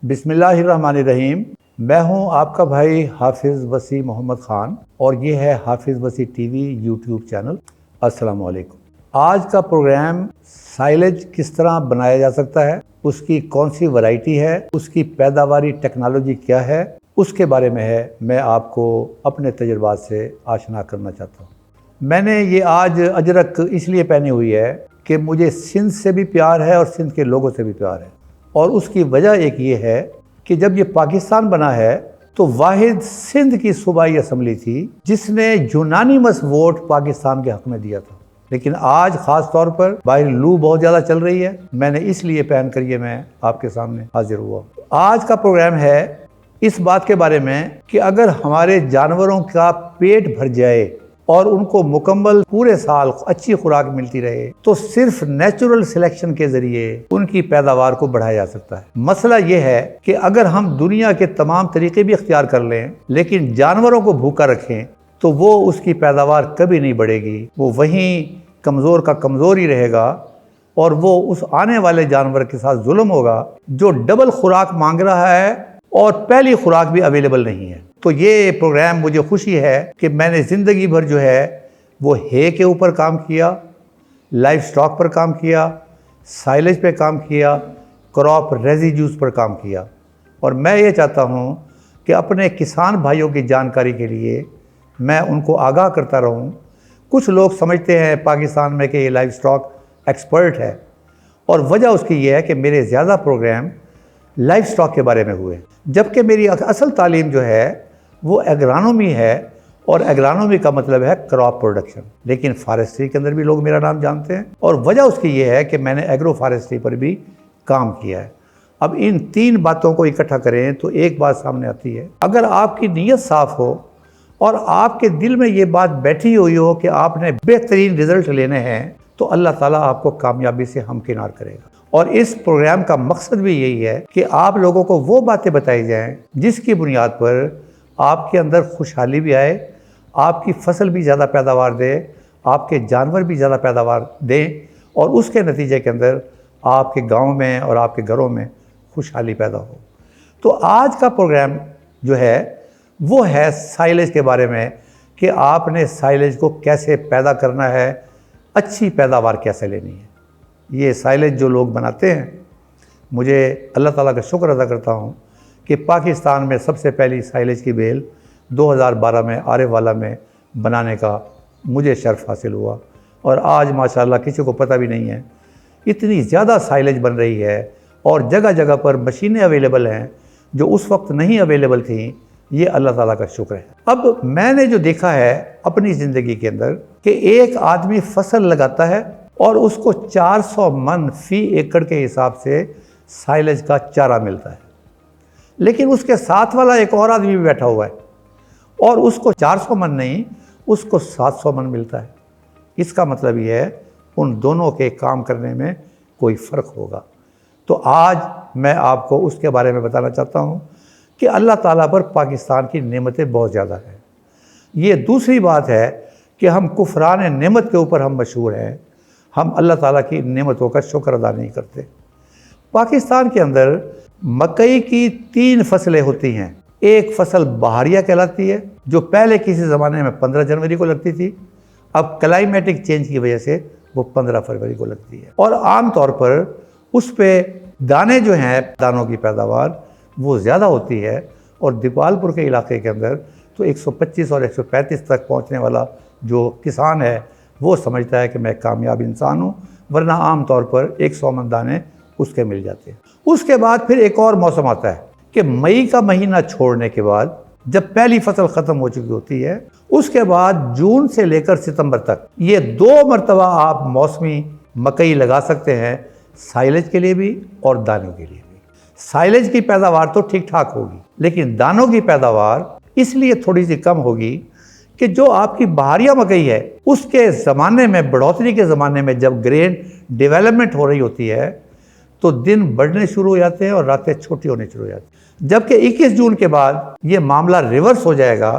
बिस्मिल्लाहिर्रहमानिर्रहीम। मैं हूं आपका भाई हाफिज़ वसी मोहम्मद ख़ान और ये है हाफिज़ वसी टीवी यूट्यूब चैनल। अस्सलाम वालेकुम। आज का प्रोग्राम साइलेज किस तरह बनाया जा सकता है, उसकी कौन सी वैरायटी है, उसकी पैदावारी टेक्नोलॉजी क्या है, उसके बारे में है। मैं आपको अपने तजुर्बात से आशना करना चाहता हूँ। मैंने ये आज अजरक इसलिए पहनी हुई है कि मुझे सिंध से भी प्यार है और सिंध के लोगों से भी प्यार है। और उसकी वजह एक ये है कि जब ये पाकिस्तान बना है तो वाहिद सिंध की सूबाई असम्बली थी जिसने यूनानिमस वोट पाकिस्तान के हक में दिया था। लेकिन आज ख़ास तौर पर बाहर लू बहुत ज़्यादा चल रही है, मैंने इसलिए पहन कर ये मैं आपके सामने हाजिर हुआ। आज का प्रोग्राम है इस बात के बारे में कि अगर हमारे जानवरों का पेट भर जाए और उनको मुकम्मल पूरे साल अच्छी खुराक मिलती रहे तो सिर्फ नेचुरल सिलेक्शन के जरिए उनकी पैदावार को बढ़ाया जा सकता है। मसला ये है कि अगर हम दुनिया के तमाम तरीके भी इख्तियार कर लें लेकिन जानवरों को भूखा रखें तो वो उसकी पैदावार कभी नहीं बढ़ेगी, वो वहीं कमज़ोर का कमज़ोर ही रहेगा और वो उस आने वाले जानवर के साथ जुल्म होगा जो डबल खुराक मांग रहा है और पहली खुराक भी अवेलेबल नहीं है। तो ये प्रोग्राम मुझे खुशी है कि मैंने ज़िंदगी भर जो है वो हे के ऊपर काम किया, लाइफ स्टॉक पर काम किया, साइलेज पे काम किया, क्रॉप रेजिड्यूज पर काम किया। और मैं ये चाहता हूँ कि अपने किसान भाइयों की जानकारी के लिए मैं उनको आगाह करता रहूँ। कुछ लोग समझते हैं पाकिस्तान में कि ये लाइफ स्टॉक एक्सपर्ट है और वजह उसकी ये है कि मेरे ज़्यादा प्रोग्राम लाइफ स्टॉक के बारे में हुए, जबकि मेरी असल तालीम जो है वो एग्रानोमी है और एग्रानोमी का मतलब है क्रॉप प्रोडक्शन। लेकिन फॉरेस्ट्री के अंदर भी लोग मेरा नाम जानते हैं और वजह उसकी ये है कि मैंने एग्रो फॉरेस्ट्री पर भी काम किया है। अब इन तीन बातों को इकट्ठा करें तो एक बात सामने आती है, अगर आपकी नीयत साफ़ हो और आपके दिल में ये बात बैठी हुई हो कि आपने बेहतरीन रिज़ल्ट लेने हैं तो अल्लाह ताला आपको कामयाबी से हमकिनार करेगा। और इस प्रोग्राम का मकसद भी यही है कि आप लोगों को वो बातें बताई जाएं जिसकी बुनियाद पर आपके अंदर खुशहाली भी आए, आपकी फसल भी ज़्यादा पैदावार दे, आपके जानवर भी ज़्यादा पैदावार दें और उसके नतीजे के अंदर आपके गांव में और आपके घरों में खुशहाली पैदा हो। तो आज का प्रोग्राम जो है वो है साइलेज के बारे में कि आपने साइलेज को कैसे पैदा करना है, अच्छी पैदावार कैसे लेनी है। ये साइलेज जो लोग बनाते हैं, मुझे अल्लाह ताला का शुक्र अदा करता हूँ कि पाकिस्तान में सबसे पहली साइलेज की बेल 2012 में आरेवाला में बनाने का मुझे शर्फ हासिल हुआ और आज माशाल्लाह किसी को पता भी नहीं है इतनी ज़्यादा साइलेज बन रही है और जगह जगह पर मशीनें अवेलेबल हैं जो उस वक्त नहीं अवेलेबल थी। ये अल्लाह ताला का शुक्र है। अब मैंने जो देखा है अपनी ज़िंदगी के अंदर कि एक आदमी फसल लगाता है और उसको 400 मन फ़ी एकड़ के हिसाब से साइलेज का चारा मिलता है, लेकिन उसके साथ वाला एक और आदमी भी बैठा हुआ है और उसको 400 मन नहीं, उसको 700 मन मिलता है। इसका मतलब ये है उन दोनों के काम करने में कोई फ़र्क होगा। तो आज मैं आपको उसके बारे में बताना चाहता हूँ कि अल्लाह ताला पर पाकिस्तान की नेमतें बहुत ज़्यादा हैं। ये दूसरी बात है कि हम कुफरान नेमत के ऊपर हम मशहूर हैं, हम अल्लाह ताला की नेमतों का शुक्र अदा नहीं करते। पाकिस्तान के अंदर मकई की 3 फसलें होती हैं। एक फसल बहारिया कहलाती है जो पहले किसी ज़माने में 15 जनवरी को लगती थी, अब क्लाइमेटिक चेंज की वजह से वो 15 फरवरी को लगती है और आम तौर पर उस पर दाने जो हैं, दानों की पैदावार वो ज़्यादा होती है और दीपालपुर के इलाके के अंदर तो 125 और 135 तक पहुंचने वाला जो किसान है वो समझता है कि मैं कामयाब इंसान हूँ, वरना आम तौर पर 100 मन दाने उसके मिल जाते हैं। उसके बाद फिर एक और मौसम आता है कि मई का महीना छोड़ने के बाद जब पहली फसल ख़त्म हो चुकी होती है, उसके बाद जून से लेकर सितंबर तक ये 2 मरतबा आप मौसमी मकई लगा सकते हैं, साइलेज के लिए भी और दानों के लिए भी। साइलेज की पैदावार तो ठीक ठाक होगी, लेकिन दानों की पैदावार इसलिए थोड़ी सी कम होगी कि जो आपकी बहारिया मकई है उसके ज़माने में, बढ़ोतरी के ज़माने में जब ग्रेन डेवलपमेंट हो रही होती है तो दिन बढ़ने शुरू हो जाते हैं और रातें छोटी होने शुरू हो जाती हैं। जबकि 21 जून के बाद ये मामला रिवर्स हो जाएगा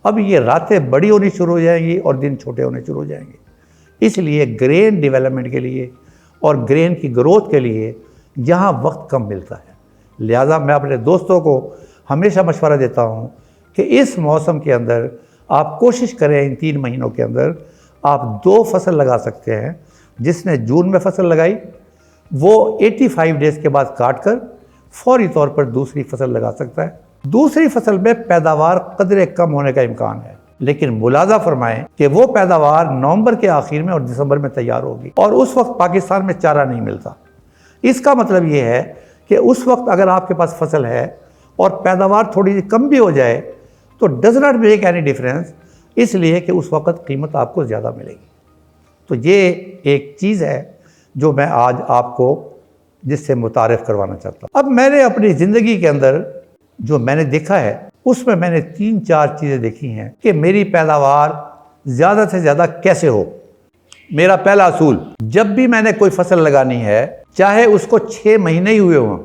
अब ये रातें बड़ी होनी शुरू हो जाएंगी और दिन छोटे होने शुरू हो जाएंगे। इसलिए ग्रेन डेवलपमेंट के लिए और ग्रेन की ग्रोथ के लिए यहाँ वक्त कम मिलता है। लिहाजा मैं अपने दोस्तों को हमेशा मशवरा देता हूँ कि इस मौसम के अंदर आप कोशिश करें, इन 3 महीनों के अंदर आप 2 फसल लगा सकते हैं। जिसने जून में फसल लगाई वो 85 डेज़ के बाद काट कर फौरी तौर पर दूसरी फसल लगा सकता है। दूसरी फसल में पैदावार कदरे कम होने का इम्कान है, लेकिन मुलाजा फरमाएं कि वो पैदावार नवंबर के आखिर में और दिसंबर में तैयार होगी और उस वक्त पाकिस्तान में चारा नहीं मिलता। इसका मतलब ये है कि उस वक्त अगर आपके पास फसल है और पैदावार थोड़ी सी कम भी हो जाए तो does not make any difference, इसलिए कि उस वक्त कीमत आपको ज़्यादा मिलेगी। तो ये एक चीज़ है जो मैं आज आपको जिससे मुतारिफ करवाना चाहता हूँ। अब मैंने अपनी ज़िंदगी के अंदर जो मैंने देखा है उसमें मैंने 3-4 चीज़ें देखी हैं कि मेरी पैदावार ज़्यादा से ज़्यादा कैसे हो। मेरा पहला असूल, जब भी मैंने कोई फसल लगानी है, चाहे उसको 6 महीने ही हुए हों,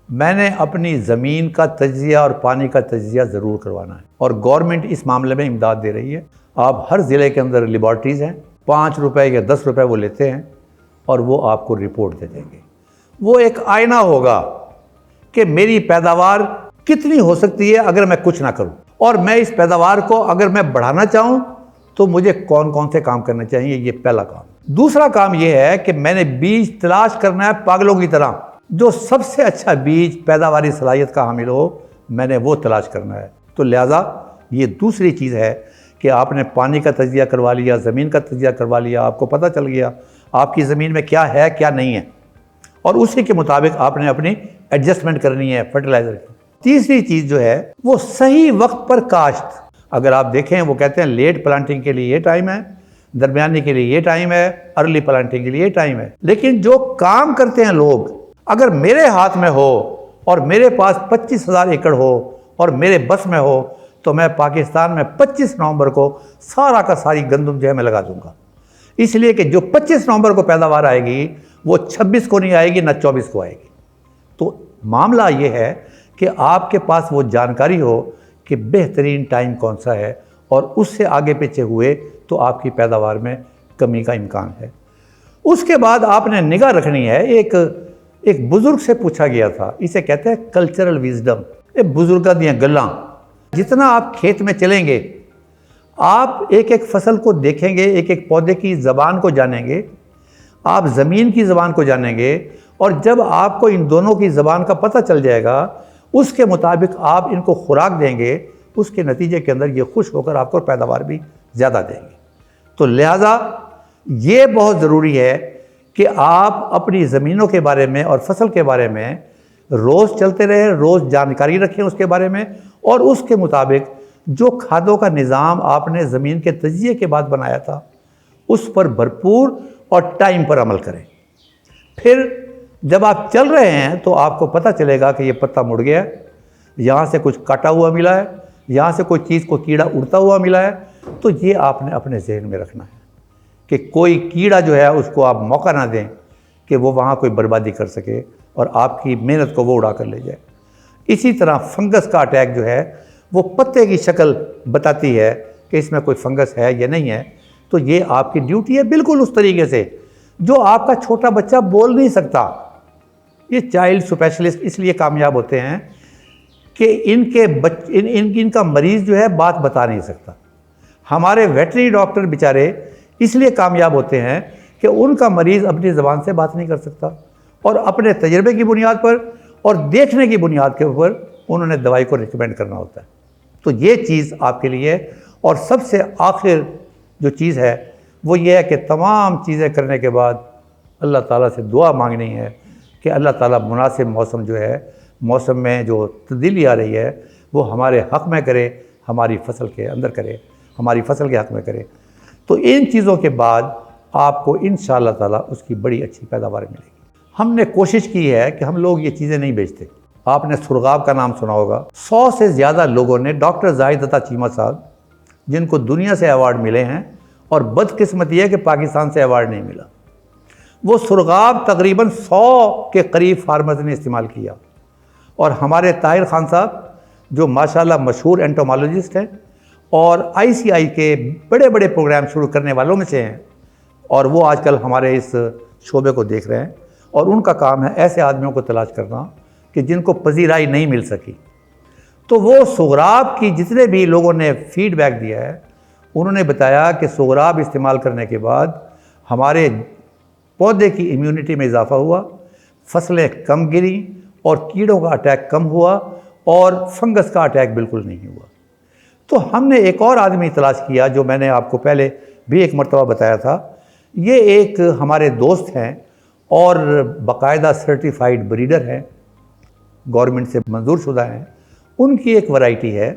मैंने अपनी ज़मीन का तजिया और पानी का तजिया ज़रूर करवाना है। और गवर्नमेंट इस मामले में इमदाद दे रही है। आप हर ज़िले के अंदर लेबॉर्ट्रीज़ हैं, 5 रुपए या 10 रुपए वो लेते हैं और वो आपको रिपोर्ट दे देंगे। वो एक आईना होगा कि मेरी पैदावार कितनी हो सकती है अगर मैं कुछ ना करूं, और मैं इस पैदावार को अगर मैं बढ़ाना चाहूं तो मुझे कौन कौन से काम करने चाहिए। ये पहला काम। दूसरा काम ये है कि मैंने बीज तलाश करना है पागलों की तरह। जो सबसे अच्छा बीज पैदावारी सलाहियत का हामिल हो, मैंने वो तलाश करना है। तो लिहाजा ये दूसरी चीज़ है कि आपने पानी का तजिया करवा लिया, ज़मीन का तजिया करवा लिया, आपको पता चल गया आपकी ज़मीन में क्या है क्या नहीं है, और उसी के मुताबिक आपने अपनी एडजस्टमेंट करनी है फर्टिलाइज़र की। तीसरी चीज़ जो है वो सही वक्त पर काश्त। अगर आप देखें, वो कहते हैं लेट प्लांटिंग के लिए ये टाइम है, दरमियानी के लिए ये टाइम है, अर्ली प्लांटिंग के लिए ये टाइम है। लेकिन जो काम करते हैं लोग, अगर मेरे हाथ में हो और मेरे पास 25,000 एकड़ हो और मेरे बस में हो तो मैं पाकिस्तान में 25 नवंबर को सारा का सारी गंदम जो है मैं लगा दूंगा। इसलिए कि जो 25 नवंबर को पैदावार आएगी वो 26 को नहीं आएगी, ना 24 को आएगी। तो मामला ये है कि आपके पास वो जानकारी हो कि बेहतरीन टाइम कौन सा है, और उससे आगे पीछे हुए तो आपकी पैदावार में कमी का इम्कान है। उसके बाद आपने निगाह रखनी है। एक बुज़ुर्ग से पूछा गया था, इसे कहते हैं कल्चरल विजडम। ये बुजुर्गां दियां गल्लां। जितना आप खेत में चलेंगे, आप एक एक फसल को देखेंगे, एक एक पौधे की ज़बान को जानेंगे, आप ज़मीन की ज़बान को जानेंगे, और जब आपको इन दोनों की ज़बान का पता चल जाएगा, उसके मुताबिक आप इनको खुराक देंगे, उसके नतीजे के अंदर ये खुश होकर आपको पैदावार भी ज़्यादा देंगे। तो लिहाजा ये बहुत ज़रूरी है कि आप अपनी ज़मीनों के बारे में और फसल के बारे में रोज़ चलते रहें, रोज़ जानकारी रखें उसके बारे में, और उसके मुताबिक जो खादों का निज़ाम आपने ज़मीन के तजिए के बाद बनाया था उस पर भरपूर और टाइम पर अमल करें। फिर जब आप चल रहे हैं तो आपको पता चलेगा कि ये पत्ता मुड़ गया है, यहाँ से कुछ काटा हुआ मिला है, यहाँ से कोई चीज़ को कीड़ा उड़ता हुआ मिला है। तो ये आपने अपने जहन में रखना है कि कोई कीड़ा जो है उसको आप मौका ना दें कि वो वहाँ कोई बर्बादी कर सके और आपकी मेहनत को वो उड़ा कर ले जाए। इसी तरह फंगस का अटैक जो है वो पत्ते की शक्ल बताती है कि इसमें कोई फंगस है या नहीं है। तो ये आपकी ड्यूटी है, बिल्कुल उस तरीके से जो आपका छोटा बच्चा बोल नहीं सकता। ये चाइल्ड स्पेशलिस्ट इसलिए कामयाब होते हैं कि इनका मरीज़ जो है बात बता नहीं सकता। हमारे वेटरी डॉक्टर बेचारे इसलिए कामयाब होते हैं कि उनका मरीज़ अपनी ज़बान से बात नहीं कर सकता, और अपने तजर्बे की बुनियाद पर और देखने की बुनियाद के ऊपर उन्होंने दवाई को रिकमेंड करना होता है। तो ये चीज़ आपके लिए। और सबसे आखिर जो चीज़ है वो ये है कि तमाम चीज़ें करने के बाद अल्लाह ताला से दुआ मांगनी है कि अल्लाह ताला मुनासिब मौसम जो है, मौसम में जो तब्दीली आ रही है वो हमारे हक़ में करे, हमारी फसल के अंदर करे, हमारी फसल के हक़ में करे। तो इन चीज़ों के बाद आपको इंशाअल्लाह ताला उसकी बड़ी अच्छी पैदावार मिलेगी। हमने कोशिश की है कि हम लोग ये चीज़ें नहीं बेचते। आपने सुरगाब का नाम सुना होगा। 100 से ज़्यादा लोगों ने, डॉक्टर जाहिद अता चीमा साहब जिनको दुनिया से अवार्ड मिले हैं, और बदकिस्मती है कि पाकिस्तान से अवार्ड नहीं मिला। वो सुरगाब तकरीबन 100 के करीब फार्मर्स ने इस्तेमाल किया। और हमारे ताहिर खान साहब जो माशाल्लाह मशहूर एंटोमोलॉजिस्ट हैं और आईसीआई के बड़े बड़े प्रोग्राम शुरू करने वालों में से हैं, और वो आजकल हमारे इस शोबे को देख रहे हैं। और उनका काम है ऐसे आदमियों को तलाश करना कि जिनको पजीराई नहीं मिल सकी। तो वो सोगराब की जितने भी लोगों ने फीडबैक दिया है, उन्होंने बताया कि सोगराब इस्तेमाल करने के बाद हमारे पौधे की इम्यूनिटी में इजाफा हुआ, फसलें कम गिरी और कीड़ों का अटैक कम हुआ और फंगस का अटैक बिल्कुल नहीं हुआ। तो हमने एक और आदमी तलाश किया जो मैंने आपको पहले भी एक मरतबा बताया था। ये एक हमारे दोस्त हैं और बाकायदा सर्टिफाइड ब्रीडर हैं, गवर्नमेंट से मंजूर शुदा हैं। उनकी एक वैरायटी है,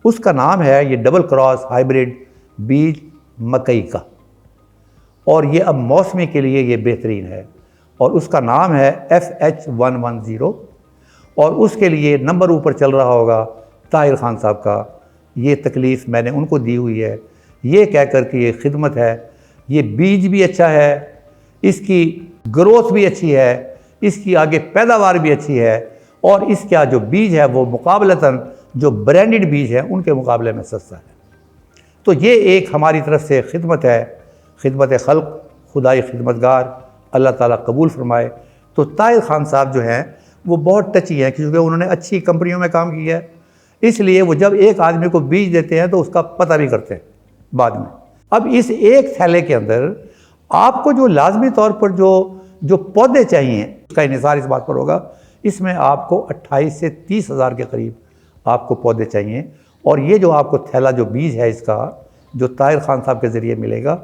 उसका नाम है ये डबल क्रॉस हाइब्रिड बीज मकई का, और ये अब मौसमी के लिए ये बेहतरीन है, और उसका नाम है FH110। और उसके लिए नंबर ऊपर चल रहा होगा ताहिर खान साहब का। ये तकलीफ़ मैंने उनको दी हुई है, ये कह कर कि ये खिदमत है। ये बीज भी अच्छा है, इसकी ग्रोथ भी अच्छी है, इसकी आगे पैदावार भी अच्छी है, और इसका जो बीज है वो मुकाबलतन जो ब्रांडेड बीज है उनके मुकाबले में सस्ता है। तो ये एक हमारी तरफ से खिदमत है, खिदमत खल्क, खुदाई खिदमतगार, अल्लाह ताला कबूल फरमाए। तो ताहिर खान साहब जो हैं वो बहुत टची हैं, क्योंकि उन्होंने अच्छी कंपनियों में काम किया है, इसलिए वो जब एक आदमी को बीज देते हैं तो उसका पता भी करते हैं बाद में। अब इस एक थैले के अंदर आपको जो लाजमी तौर पर जो पौधे चाहिए, उसका इन्हिसार इस बात पर होगा, इसमें आपको 28 से 30 हज़ार के करीब आपको पौधे चाहिए। और ये जो आपको थैला जो बीज है इसका, जो ताहिर खान साहब के ज़रिए मिलेगा,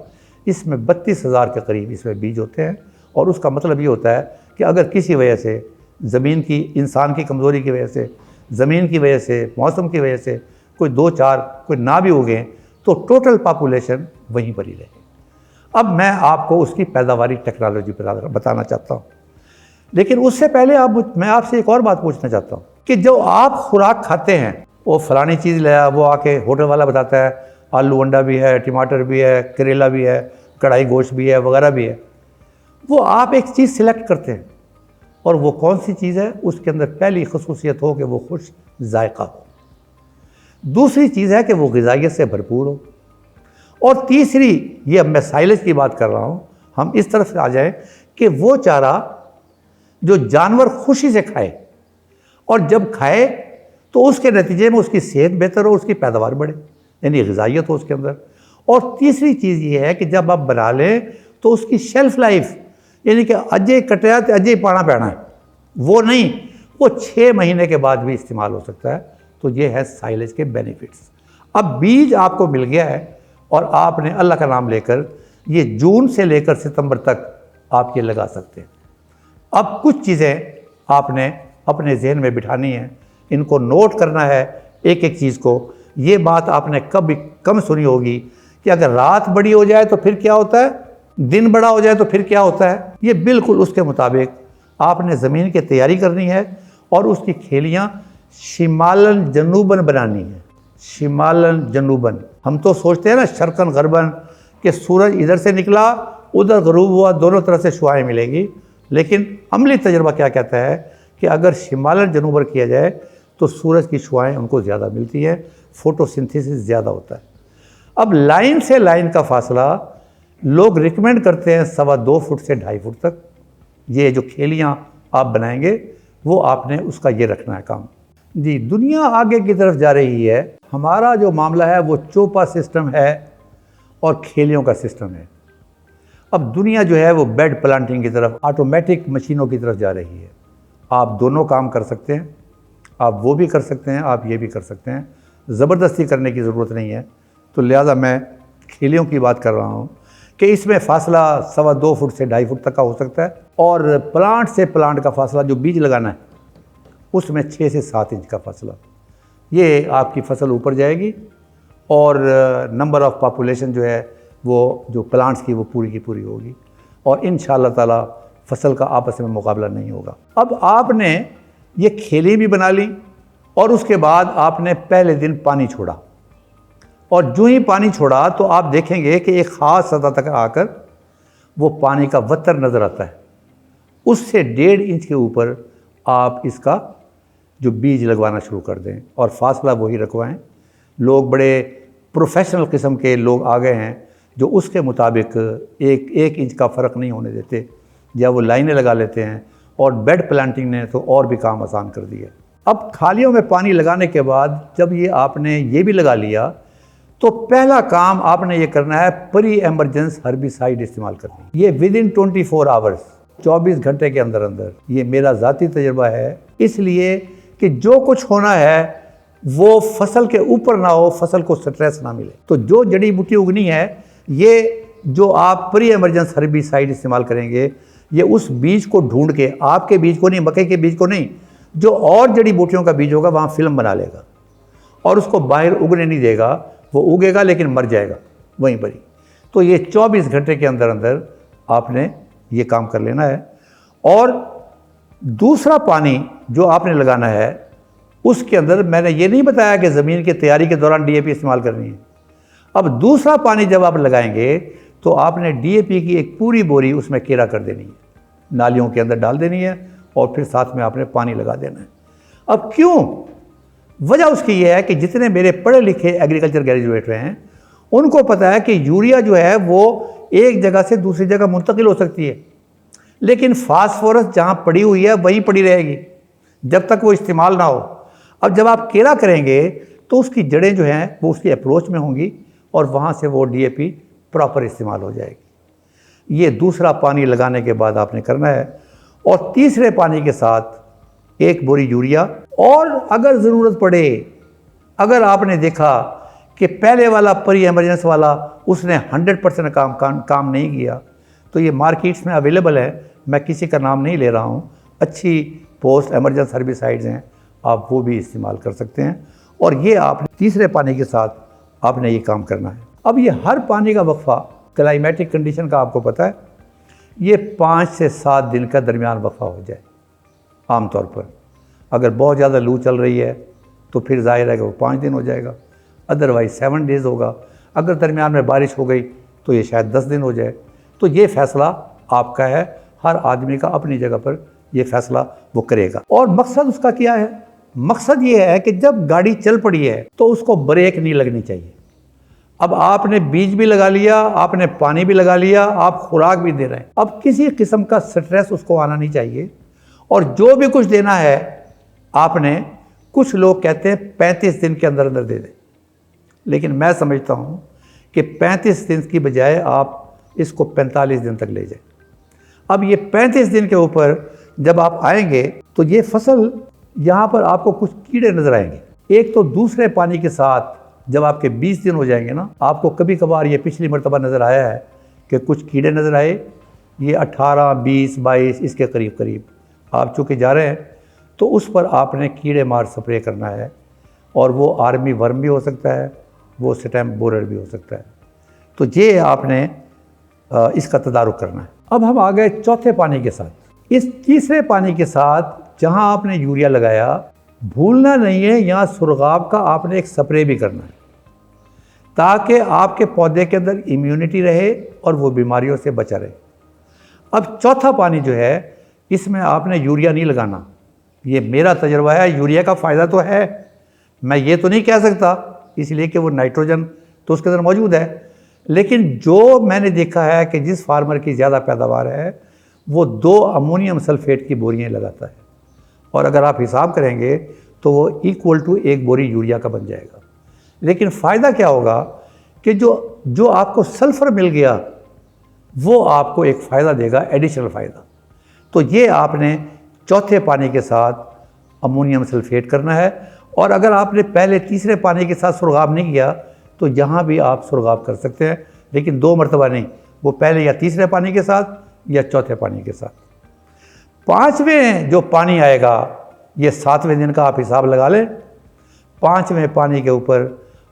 इसमें 32 हज़ार के करीब इसमें बीज होते हैं। और उसका मतलब ये होता है कि अगर किसी वजह से ज़मीन की, इंसान की कमज़ोरी की वजह से, ज़मीन की वजह से, मौसम की वजह से कोई 2-4 कोई ना भी उगें तो टोटल पॉपुलेशन वहीं पर ही रहे। अब मैं आपको उसकी पैदावारी टेक्नोलॉजी पर बताना चाहता हूँ, लेकिन उससे पहले मैं आपसे एक और बात पूछना चाहता हूँ कि जो आप खुराक खाते हैं, वो फलानी चीज़ लाया, वो आके होटल वाला बताता है आलू अंडा भी है, टमाटर भी है, करेला भी है, कढ़ाई गोश्त भी है, वगैरह भी है। वो आप एक चीज़ सिलेक्ट करते हैं, और वो कौन सी चीज़ है, उसके अंदर पहली खसूसियत हो कि वो खुश जायका हो, दूसरी चीज़ है कि वो ग़िज़ाइयत से भरपूर हो, और तीसरी, ये अब मैं साइलेज की बात कर रहा हूँ, हम इस तरफ से आ जाएं कि वो चारा जो जानवर खुशी से खाए, और जब खाए तो उसके नतीजे में उसकी सेहत बेहतर हो, उसकी पैदावार बढ़े, यानी ग़िज़ाइयत हो उसके अंदर। और तीसरी चीज़ ये है कि जब आप बना लें तो उसकी शेल्फ़ लाइफ, यानी कि अजय कटिया तो अजय पाना पैना है, वो नहीं, वो 6 महीने के बाद भी इस्तेमाल हो सकता है। तो ये है साइलेज के बेनिफिट्स। अब बीज आपको मिल गया है, और आपने अल्लाह का नाम लेकर ये जून से लेकर सितंबर तक आप ये लगा सकते हैं। अब कुछ चीज़ें आपने अपने जहन में बिठानी है, इनको नोट करना है एक एक चीज़ को। ये बात आपने कभी कम सुनी होगी कि अगर रात बड़ी हो जाए तो फिर क्या होता है, दिन बड़ा हो जाए तो फिर क्या होता है। ये बिल्कुल उसके मुताबिक आपने ज़मीन की तैयारी करनी है, और उसकी खेलियाँ शिमालन जनूबन बनानी है। शिमालन जनूबन, हम तो सोचते हैं ना शर्कन गरबन, कि सूरज इधर से निकला उधर गरूब हुआ, दोनों तरफ से शुआएँ मिलेंगी। लेकिन अमली तजर्बा क्या कहता है कि अगर शिमालन जनूबन किया जाए तो सूरज की शुआएँ उनको ज़्यादा मिलती है, फोटोसिंथेसिस ज़्यादा होता है। अब लाइन से लाइन का फासला लोग रिकमेंड करते हैं 2.25 फुट से 2.5 फुट तक। ये जो खेलियाँ आप बनाएंगे वो आपने उसका ये रखना है काम। जी, दुनिया आगे की तरफ जा रही है, हमारा जो मामला है वो चोपा सिस्टम है और खेलियों का सिस्टम है। अब दुनिया जो है वो बेड प्लांटिंग की तरफ, ऑटोमेटिक मशीनों की तरफ जा रही है। आप दोनों काम कर सकते हैं, आप वो भी कर सकते हैं, आप ये भी कर सकते हैं, ज़बरदस्ती करने की ज़रूरत नहीं है। तो लिहाजा मैं खेलियों की बात कर रहा हूँ कि इसमें फासला 2.25 फुट से 2.5 फुट तक का हो सकता है, और प्लांट से प्लांट का फासला जो बीज लगाना है उसमें 6 से 7 इंच का फासला। ये आपकी फसल ऊपर जाएगी, और नंबर ऑफ़ पॉपुलेशन जो है वो जो प्लांट्स की वो पूरी की पूरी होगी, और इंशाअल्लाह ताला फसल का आपस में मुकाबला नहीं होगा। अब आपने ये खेली भी बना ली, और उसके बाद आपने पहले दिन पानी छोड़ा, और जो ही पानी छोड़ा तो आप देखेंगे कि एक ख़ास सतह तक आकर वो पानी का वतर नज़र आता है। उससे 1.5 इंच के ऊपर आप इसका जो बीज लगवाना शुरू कर दें, और फासला वही रखवाएं। लोग बड़े प्रोफेशनल किस्म के लोग आ गए हैं जो उसके मुताबिक एक इंच का फ़र्क नहीं होने देते, या वो लाइनें लगा लेते हैं। और बेड प्लांटिंग ने तो और भी काम आसान कर दिया। अब खालियों में पानी लगाने के बाद जब ये आपने ये भी लगा लिया, तो पहला काम आपने ये करना है प्री एमरजेंस हर्बिसाइड इस्तेमाल करनी। ये विद इन 24 आवर्स, 24 घंटे के अंदर अंदर। ये मेरा ज़ाती तजुर्बा है, इसलिए कि जो कुछ होना है वो फसल के ऊपर ना हो, फसल को स्ट्रेस ना मिले। तो जो जड़ी बूटी उगनी है, ये जो आप प्री एमरजेंस हर्बिसाइड इस्तेमाल करेंगे, ये उस बीज को ढूंढ के, आपके बीज को नहीं, मकई के बीज को नहीं, जो और जड़ी बूटियों का बीज होगा वहाँ फिल्म बना लेगा और उसको बाहर उगने नहीं देगा। वो उगेगा लेकिन मर जाएगा वहीं पर ही। तो ये 24 घंटे के अंदर अंदर आपने ये काम कर लेना है। और दूसरा पानी जो आपने लगाना है, उसके अंदर मैंने ये नहीं बताया कि ज़मीन की तैयारी के दौरान डीएपी इस्तेमाल करनी है। अब दूसरा पानी जब आप लगाएंगे तो आपने डीएपी की एक पूरी बोरी उसमें केरा कर देनी है, नालियों के अंदर डाल देनी है और फिर साथ में आपने पानी लगा देना है। अब क्यों? वजह उसकी ये है कि जितने मेरे पढ़े लिखे एग्रीकल्चर ग्रेजुएट हैं, उनको पता है कि यूरिया जो है वो एक जगह से दूसरी जगह मुंतकिल हो सकती है, लेकिन फास्फोरस जहाँ पड़ी हुई है वहीं पड़ी रहेगी जब तक वो इस्तेमाल ना हो। अब जब आप केला करेंगे तो उसकी जड़ें जो हैं वो उसकी अप्रोच में होंगी और वहाँ से वो डीएपी प्रॉपर इस्तेमाल हो जाएगी। ये दूसरा पानी लगाने के बाद आपने करना है। और तीसरे पानी के साथ एक बोरी यूरिया, और अगर ज़रूरत पड़े, अगर आपने देखा कि पहले वाला प्री एमरजेंस वाला उसने 100% काम नहीं किया, तो ये मार्केट्स में अवेलेबल है, मैं किसी का नाम नहीं ले रहा हूँ, अच्छी पोस्ट एमरजेंस हर्बिसाइड्स हैं, आप वो भी इस्तेमाल कर सकते हैं। और ये आपने तीसरे पानी के साथ आपने ये काम करना है। अब ये हर पानी का वक्फा, क्लाइमेटिक कंडीशन का आपको पता है, ये 5 से 7 दिन का दरमियान वक्फा हो जाए आमतौर पर। अगर बहुत ज़्यादा लू चल रही है तो फिर जाहिर है कि वो 5 दिन हो जाएगा, अदरवाइज 7 डेज़ होगा। अगर दरमियान में बारिश हो गई तो ये शायद 10 दिन हो जाए। तो ये फ़ैसला आपका है, हर आदमी का अपनी जगह पर ये फ़ैसला वो करेगा। और मकसद उसका क्या है? मकसद ये है कि जब गाड़ी चल पड़ी है तो उसको ब्रेक नहीं लगनी चाहिए। अब आपने बीज भी लगा लिया, आपने पानी भी लगा लिया, आप खुराक भी दे रहे हैं, अब किसी किस्म का स्ट्रेस उसको आना नहीं चाहिए। और जो भी कुछ देना है आपने, कुछ लोग कहते हैं 35 दिन के अंदर अंदर दे दें, लेकिन मैं समझता हूँ कि 35 दिन की बजाय आप इसको 45 दिन तक ले जाएं। अब ये 35 दिन के ऊपर जब आप आएंगे तो ये फसल, यहाँ पर आपको कुछ कीड़े नज़र आएंगे। एक तो दूसरे पानी के साथ जब आपके 20 दिन हो जाएंगे ना, आपको कभी कभार ये पिछली मरतबा नज़र आया है कि कुछ कीड़े नज़र आए, ये 18, 20, 22 इसके करीब करीब आप चूँकि जा रहे हैं, तो उस पर आपने कीड़े मार स्प्रे करना है। और वो आर्मी वर्म भी हो सकता है, वो स्टैम्प बोरर भी हो सकता है। तो ये आपने इसका तदारुक करना है। अब हम आ गए चौथे पानी के साथ। इस तीसरे पानी के साथ जहाँ आपने यूरिया लगाया, भूलना नहीं है यहाँ सुरगाब का आपने एक स्प्रे भी करना है, ताकि आपके पौधे के अंदर इम्यूनिटी रहे और वो बीमारियों से बचा रहे। अब चौथा पानी जो है, इसमें आपने यूरिया नहीं लगाना। ये मेरा तजर्बा है, यूरिया का फ़ायदा तो है, मैं ये तो नहीं कह सकता, इसलिए कि वो नाइट्रोजन तो उसके अंदर मौजूद है, लेकिन जो मैंने देखा है कि जिस फार्मर की ज़्यादा पैदावार है वो 2 अमोनियम सल्फेट की बोरियाँ लगाता है, और अगर आप हिसाब करेंगे तो वो इक्वल टू 1 बोरी यूरिया का बन जाएगा। लेकिन फ़ायदा क्या होगा कि जो आपको सल्फ़र मिल गया वो आपको एक फ़ायदा देगा, एडिशनल फ़ायदा। तो ये आपने चौथे पानी के साथ अमोनियम सल्फेट करना है। और अगर आपने पहले तीसरे पानी के साथ सुरगाब नहीं किया तो यहाँ भी आप सुरगाब कर सकते हैं, लेकिन 2 मरतबा नहीं, वो पहले या तीसरे पानी के साथ या चौथे पानी के साथ। 5वें जो पानी आएगा, ये 7वें दिन का आप हिसाब लगा लें। 5वें पानी के ऊपर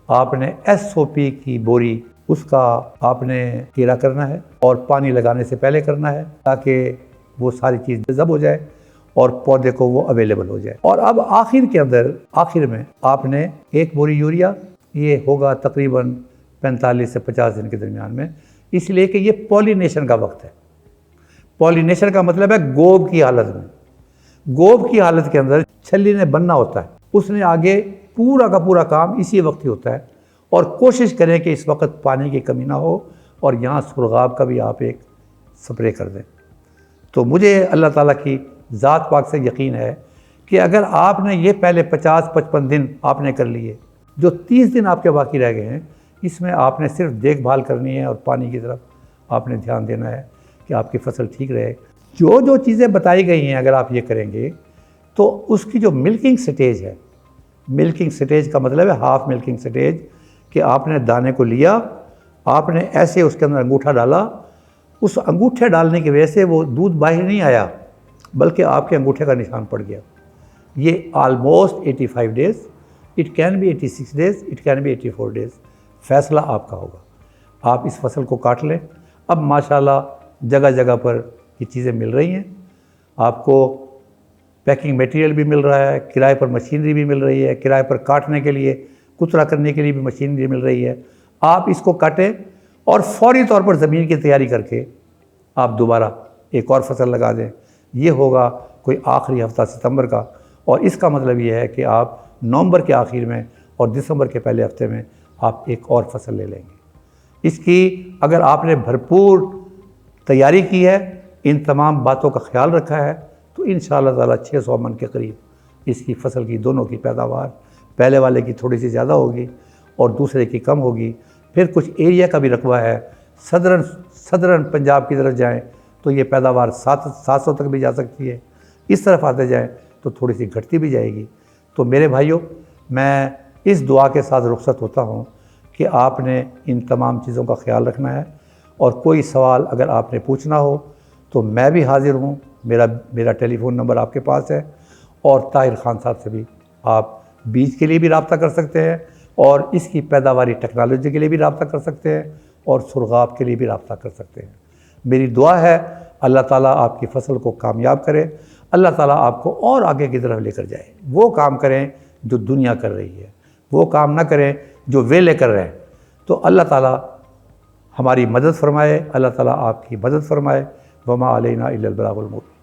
आपने SOP की बोरी, उसका आपने कीड़ा करना है, और पानी लगाने से पहले करना है, ताकि वो सारी चीज़ जब हो जाए और पौधे को वो अवेलेबल हो जाए। और अब आखिर में आपने 1 बोरी यूरिया, ये होगा तकरीबन 45 से 50 दिन के दरमियान में, इसलिए कि ये पॉलिनेशन का वक्त है। पॉलिनेशन का मतलब है गोब की हालत में, गोब की हालत के अंदर छल्ली ने बनना होता है, उसने आगे पूरा का पूरा काम इसी वक्त ही होता है। और कोशिश करें कि इस वक्त पानी की कमी ना हो और यहाँ सुरगाब का भी आप एक स्प्रे कर दें। तो मुझे अल्लाह ताला की ज़ात पाक से यकीन है कि अगर आपने ये पहले 50-55 दिन आपने कर लिए, जो 30 दिन आपके बाकी रह गए हैं, इसमें आपने सिर्फ देखभाल करनी है और पानी की तरफ आपने ध्यान देना है कि आपकी फसल ठीक रहे। जो जो चीज़ें बताई गई हैं अगर आप ये करेंगे तो उसकी जो मिल्किंग स्टेज है, मिल्किंग स्टेज का मतलब है हाफ मिल्किंग स्टेज, कि आपने दाने को लिया, आपने ऐसे उसके अंदर अंगूठा डाला, उस अंगूठे डालने की वजह से वो दूध बाहर नहीं आया बल्कि आपके अंगूठे का निशान पड़ गया। ये almost 85 days, it can be 86 days, it can be 84 days, फ़ैसला आपका होगा। आप इस फसल को काट लें। अब माशाल्लाह जगह जगह पर ये चीज़ें मिल रही हैं, आपको पैकिंग मटेरियल भी मिल रहा है, किराए पर मशीनरी भी मिल रही है, किराए पर काटने के लिए, कुतरा करने के लिए भी मशीनरी मिल रही है। आप इसको काटें और फौरी तौर पर ज़मीन की तैयारी करके आप दोबारा एक और फसल लगा दें। ये होगा कोई आखिरी हफ्ता सितंबर का, और इसका मतलब ये है कि आप नवंबर के आखिर में और दिसंबर के पहले हफ्ते में आप एक और फसल ले लेंगे। इसकी अगर आपने भरपूर तैयारी की है, इन तमाम बातों का ख्याल रखा है, तो इंशाअल्लाह ताला 600 मन के करीब इसकी फसल की दोनों की पैदावार, पहले वाले की थोड़ी सी ज़्यादा होगी और दूसरे की कम होगी। फिर कुछ एरिया का भी रकबा है, सदरन पंजाब की तरफ जाएं तो ये पैदावार 700 तक भी जा सकती है, इस तरफ आते जाएं तो थोड़ी सी घटती भी जाएगी। तो मेरे भाइयों, मैं इस दुआ के साथ रुखसत होता हूँ कि आपने इन तमाम चीज़ों का ख्याल रखना है, और कोई सवाल अगर आपने पूछना हो तो मैं भी हाज़िर हूँ। मेरा टेलीफ़ोन नंबर आपके पास है, और ताहिर ख़ान साहब से भी आप बीज के लिए भी रब्ता कर सकते हैं, और इसकी पैदावारी टेक्नोलॉजी के लिए भी रब्ता कर सकते हैं, और सुरगाब के लिए भी रब्ता कर सकते हैं। मेरी दुआ है अल्लाह ताला आपकी फ़सल को कामयाब करे, अल्लाह ताला आपको और आगे की तरफ लेकर जाए। वो काम करें जो दुनिया कर रही है, वो काम ना करें जो वेले कर रहे हैं। तो अल्लाह ताला हमारी मदद फरमाए, अल्लाह ताला आपकी मदद फरमाए। वमा अलैना इल्लल बलागुल मुबीन।